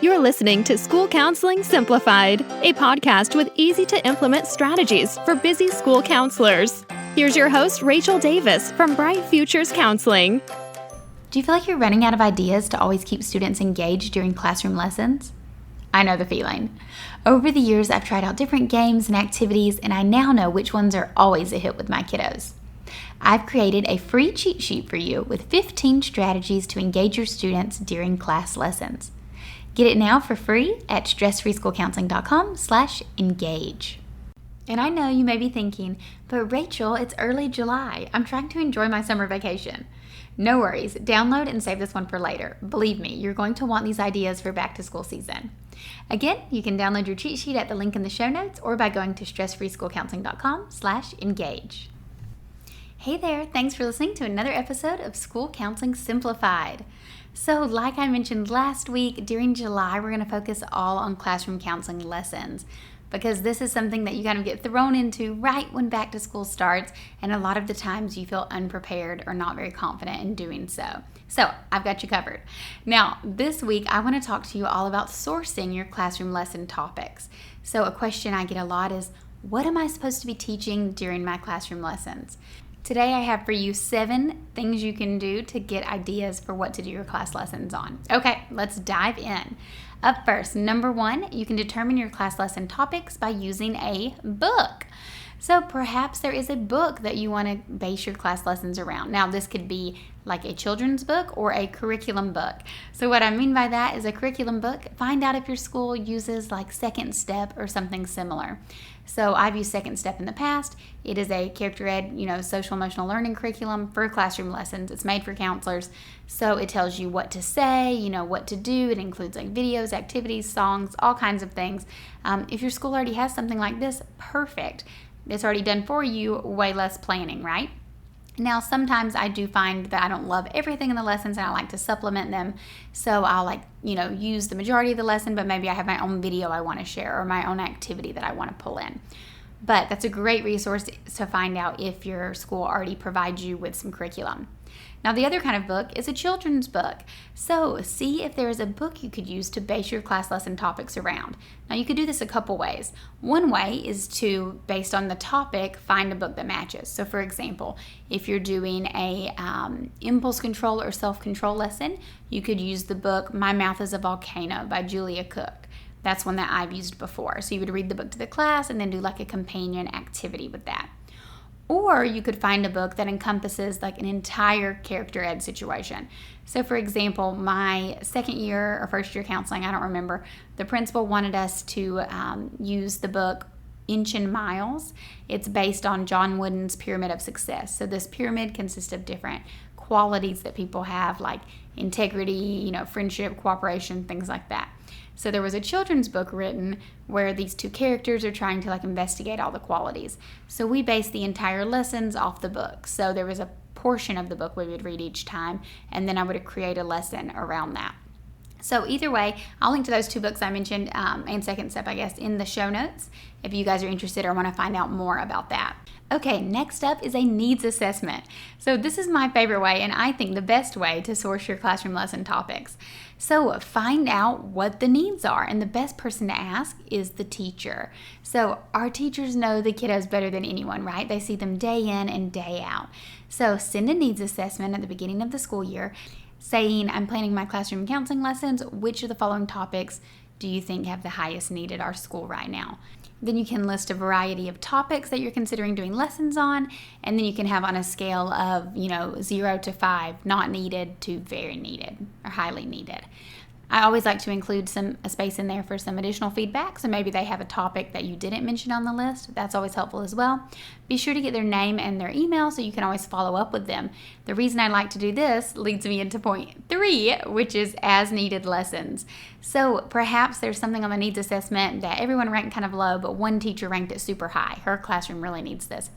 You're listening to School Counseling Simplified, a podcast with easy-to-implement strategies for busy school counselors. Here's your host, Rachel Davis from Bright Futures Counseling. Do you feel like you're running out of ideas to always keep students engaged during classroom lessons? I know the feeling. Over the years, I've tried out different games and activities, and I now know which ones are always a hit with my kiddos. I've created a free cheat sheet for you with 15 strategies to engage your students during class lessons. Get it now for free at stressfreeschoolcounseling.com/engage. And I know you may be thinking, but Rachel, it's early July. I'm trying to enjoy my summer vacation. No worries. Download and save this one for later. Believe me, you're going to want these ideas for back to school season. Again, you can download your cheat sheet at the link in the show notes or by going to stressfreeschoolcounseling.com/engage. Hey there, thanks for listening to another episode of School Counseling Simplified. So like I mentioned last week, during July, we're going to focus all on classroom counseling lessons because this is something that you kind of get thrown into right when back to school starts, and a lot of the times you feel unprepared or not very confident in doing so. So I've got you covered. Now, this week, I want to talk to you all about sourcing your classroom lesson topics. So a question I get a lot is, what am I supposed to be teaching during my classroom lessons? Today I have for you 7 things you can do to get ideas for what to do your class lessons on. Okay, let's dive in. Up first, number 1, you can determine your class lesson topics by using a book. So perhaps there is a book that you want to base your class lessons around. Now, this could be like a children's book or a curriculum book. So what I mean by that is a curriculum book, find out if your school uses like Second Step or something similar. So I've used Second Step in the past. It is a character ed, social emotional learning curriculum for classroom lessons. It's made for counselors. So it tells you what to say, what to do. It includes like videos, activities, songs, all kinds of things. If your school already has something like this, perfect. It's already done for you, way less planning, right? Now, sometimes I do find that I don't love everything in the lessons and I like to supplement them. So I'll use the majority of the lesson, but maybe I have my own video I want to share or my own activity that I want to pull in. But that's a great resource to find out if your school already provides you with some curriculum. Now, the other kind of book is a children's book. So see if there is a book you could use to base your class lesson topics around. Now, you could do this a couple ways. One way is to, based on the topic, find a book that matches. So for example, if you're doing a impulse control or self-control lesson, you could use the book My Mouth is a Volcano by Julia Cook. That's one that I've used before. So you would read the book to the class and then do like a companion activity with that. Or you could find a book that encompasses like an entire character ed situation. So for example, my second year or first year counseling, I don't remember, the principal wanted us to use the book Inch and Miles. It's based on John Wooden's Pyramid of Success. So this pyramid consists of different qualities that people have, like integrity, friendship, cooperation, things like that. So there was a children's book written where these 2 characters are trying to investigate all the qualities. So we based the entire lessons off the book. So there was a portion of the book we would read each time, and then I would create a lesson around that. So either way, I'll link to those 2 books I mentioned and Second Step, I guess, in the show notes if you guys are interested or want to find out more about that. Okay, next up is a needs assessment. So this is my favorite way, and I think the best way to source your classroom lesson topics. So find out what the needs are, and the best person to ask is the teacher. So our teachers know the kiddos better than anyone, right? They see them day in and day out. So send a needs assessment at the beginning of the school year saying, I'm planning my classroom counseling lessons. Which of the following topics do you think have the highest need at our school right now? Then you can list a variety of topics that you're considering doing lessons on, and then you can have on a scale of 0 to 5, not needed to very needed or highly needed. I always like to include a space in there for some additional feedback, so maybe they have a topic that you didn't mention on the list. That's always helpful as well. Be sure to get their name and their email so you can always follow up with them. The reason I like to do this leads me into point 3, which is as needed lessons. So perhaps there's something on the needs assessment that everyone ranked kind of low, but one teacher ranked it super high. Her classroom really needs this.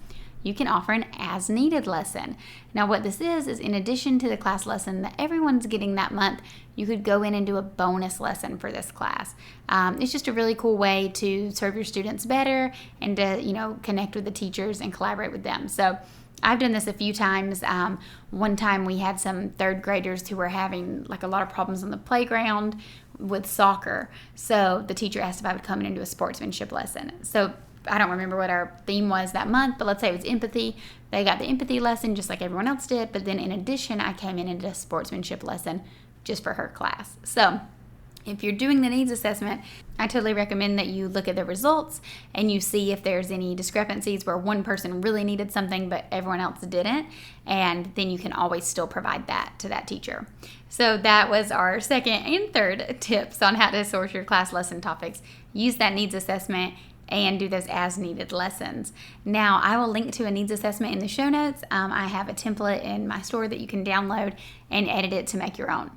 You can offer an as-needed lesson. Now what this is in addition to the class lesson that everyone's getting that month, you could go in and do a bonus lesson for this class. It's just a really cool way to serve your students better and to, connect with the teachers and collaborate with them. So I've done this a few times. One time we had some third graders who were having like a lot of problems on the playground with soccer. So the teacher asked if I would come in and do a sportsmanship lesson. So I don't remember what our theme was that month, but let's say it was empathy. They got the empathy lesson just like everyone else did. But then in addition, I came in and did a sportsmanship lesson just for her class. So if you're doing the needs assessment, I totally recommend that you look at the results and you see if there's any discrepancies where one person really needed something but everyone else didn't, and then you can always still provide that to that teacher. So that was our second and third tips on how to source your class lesson topics. Use that needs assessment and do those as needed lessons. Now, I will link to a needs assessment in the show notes. I have a template in my store that you can download and edit it to make your own.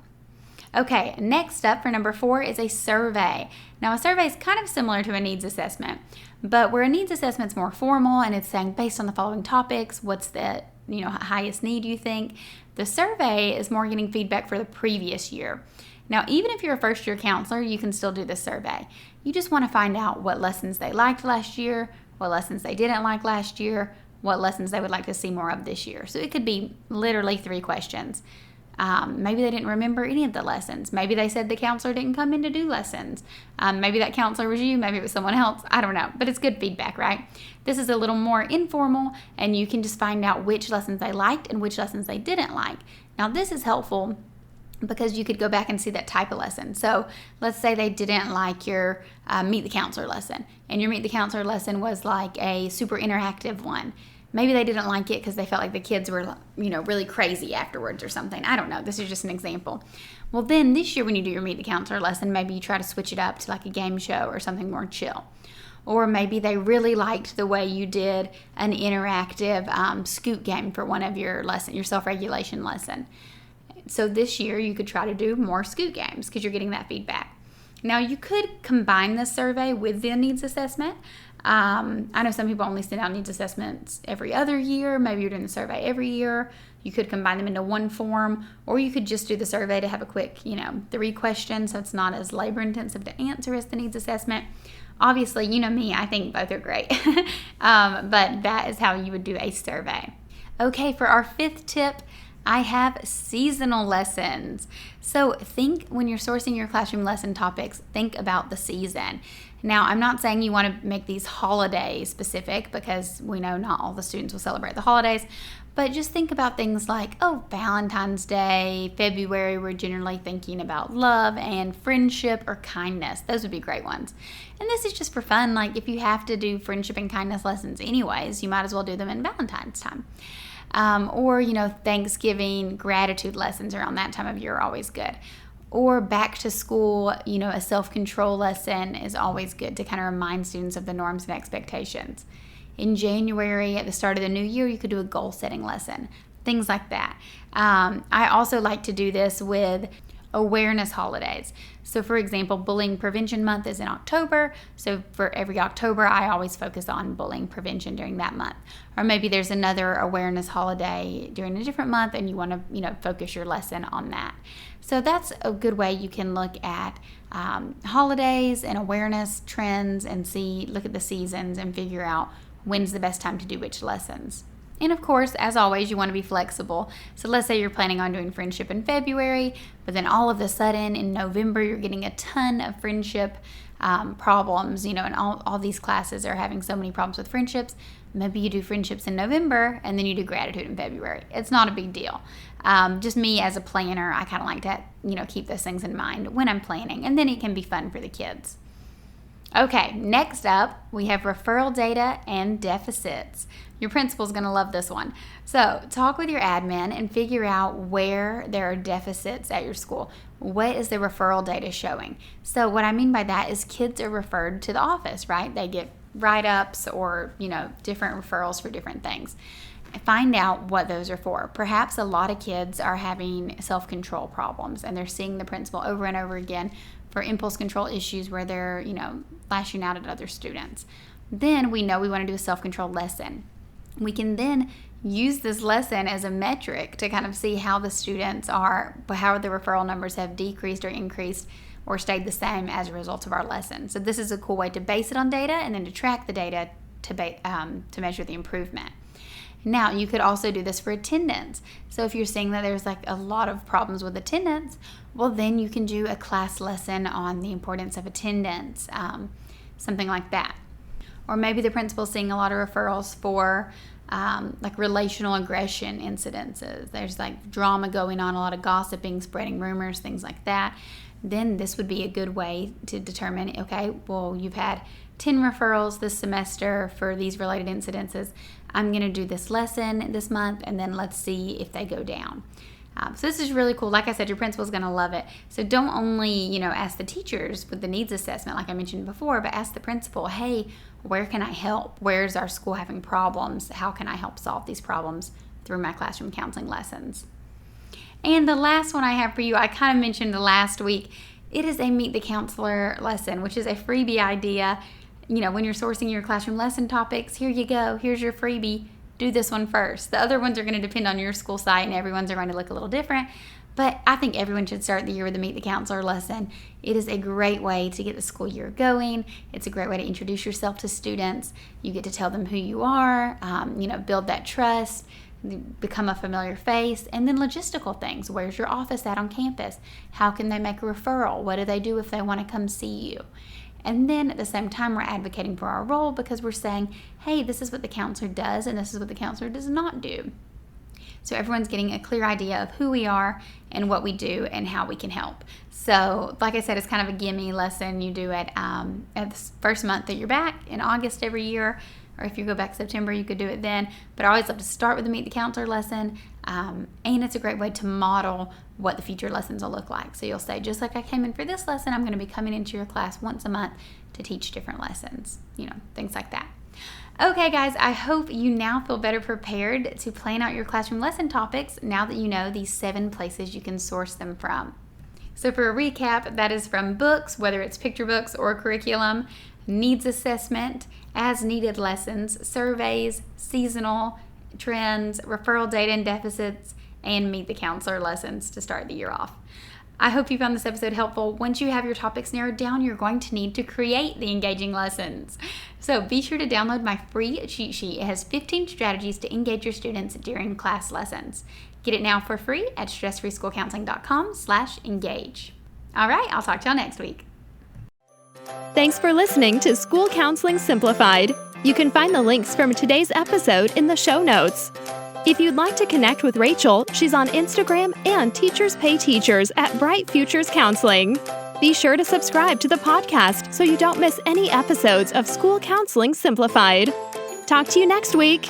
Okay, next up for number 4 is a survey. Now, a survey is kind of similar to a needs assessment, but where a needs assessment is more formal and it's saying based on the following topics, what's the highest need you think? The survey is more getting feedback for the previous year. Now, even if you're a first-year counselor, you can still do this survey. You just want to find out what lessons they liked last year, what lessons they didn't like last year, what lessons they would like to see more of this year. So it could be literally 3 questions. Maybe they didn't remember any of the lessons. Maybe they said the counselor didn't come in to do lessons. Maybe that counselor was you. Maybe it was someone else. I don't know. But it's good feedback, right? This is a little more informal, and you can just find out which lessons they liked and which lessons they didn't like. Now, this is helpful because you could go back and see that type of lesson. So let's say they didn't like your Meet the Counselor lesson, and your Meet the Counselor lesson was like a super interactive one. Maybe they didn't like it because they felt like the kids were, really crazy afterwards or something. I don't know. This is just an example. Well, then this year when you do your Meet the Counselor lesson, maybe you try to switch it up to like a game show or something more chill. Or maybe they really liked the way you did an interactive scoot game for one of your self-regulation lesson. So this year you could try to do more scoot games because you're getting that feedback. Now, you could combine this survey with the needs assessment. I know some people only send out needs assessments every other year. Maybe you're doing the survey every year. You could combine them into one form, or you could just do the survey to have a quick, 3 questions, so it's not as labor intensive to answer as the needs assessment. Obviously, you know me, I think both are great, but that is how you would do a survey. Okay, for our 5th tip, I have seasonal lessons. So when you're sourcing your classroom lesson topics, think about the season. Now, I'm not saying you want to make these holiday specific because we know not all the students will celebrate the holidays, but just think about things like, Valentine's Day, February, we're generally thinking about love and friendship or kindness. Those would be great ones. And this is just for fun. Like if you have to do friendship and kindness lessons anyways, you might as well do them in Valentine's time. Or Thanksgiving gratitude lessons around that time of year are always good. Or back to school, a self-control lesson is always good to kind of remind students of the norms and expectations. In January, at the start of the new year, you could do a goal-setting lesson, things like that. I also like to do this with awareness holidays. So for example, Bullying Prevention Month is in October. So for every October, I always focus on bullying prevention during that month. Or maybe there's another awareness holiday during a different month and you want to, focus your lesson on that. So that's a good way you can look at holidays and awareness trends and look at the seasons and figure out when's the best time to do which lessons. And of course, as always, you want to be flexible. So let's say you're planning on doing friendship in February, but then all of a sudden in November, you're getting a ton of friendship problems, and all these classes are having so many problems with friendships. Maybe you do friendships in November and then you do gratitude in February. It's not a big deal. Just me as a planner, I kind of like to, keep those things in mind when I'm planning, and then it can be fun for the kids. Okay, next up, we have referral data and deficits. Your principal's going to love this one. So talk with your admin and figure out where there are deficits at your school. What is the referral data showing? So what I mean by that is kids are referred to the office, right? They get write-ups or, different referrals for different things. Find out what those are for. Perhaps a lot of kids are having self-control problems and they're seeing the principal over and over again for impulse control issues where they're, lashing out at other students. Then we know we want to do a self-control lesson. We can then use this lesson as a metric to kind of see how the students are, how the referral numbers have decreased or increased or stayed the same as a result of our lesson. So this is a cool way to base it on data and then to track the data to measure the improvement. Now, you could also do this for attendance. So if you're seeing that there's a lot of problems with attendance, well, then you can do a class lesson on the importance of attendance, something like that. Or maybe the principal's seeing a lot of referrals for relational aggression incidences. There's drama going on, a lot of gossiping, spreading rumors, things like that. Then this would be a good way to determine, okay, well, you've had 10 referrals this semester for these related incidences. I'm going to do this lesson this month, and then let's see if they go down. So this is really cool. Like I said, your principal's going to love it. So don't only, ask the teachers with the needs assessment, like I mentioned before, but ask the principal, hey, where can I help? Where's our school having problems? How can I help solve these problems through my classroom counseling lessons? And the last one I have for you, I kind of mentioned last week, it is a Meet the Counselor lesson, which is a freebie idea. When you're sourcing your classroom lesson topics, here you go. Here's your freebie. Do this one first. The other ones are going to depend on your school site, and everyone's are going to look a little different. But I think everyone should start the year with a Meet the Counselor lesson. It is a great way to get the school year going. It's a great way to introduce yourself to students. You get to tell them who you are, build that trust, become a familiar face, and then logistical things. Where's your office at on campus? How can they make a referral? What do they do if they want to come see you? And then at the same time, we're advocating for our role because we're saying, hey, this is what the counselor does and this is what the counselor does not do. So everyone's getting a clear idea of who we are and what we do and how we can help. So like I said, it's kind of a gimme lesson you do at the first month that you're back in August every year. Or if you go back September, you could do it then. But I always love to start with the Meet the Counselor lesson. And it's a great way to model what the future lessons will look like. So you'll say, just like I came in for this lesson, I'm going to be coming into your class once a month to teach different lessons, things like that. Okay, guys, I hope you now feel better prepared to plan out your classroom lesson topics now that you know these 7 places you can source them from. So for a recap, that is from books, whether it's picture books or curriculum, needs assessment, as needed lessons, surveys, seasonal trends, referral data and deficits, and Meet the Counselor lessons to start the year off. I hope you found this episode helpful. Once you have your topics narrowed down, you're going to need to create the engaging lessons. So be sure to download my free cheat sheet. It has 15 strategies to engage your students during class lessons. Get it now for free at stressfreeschoolcounseling.com/engage. All right, I'll talk to y'all next week. Thanks for listening to School Counseling Simplified. You can find the links from today's episode in the show notes. If you'd like to connect with Rachel, she's on Instagram and Teachers Pay Teachers at Bright Futures Counseling. Be sure to subscribe to the podcast so you don't miss any episodes of School Counseling Simplified. Talk to you next week.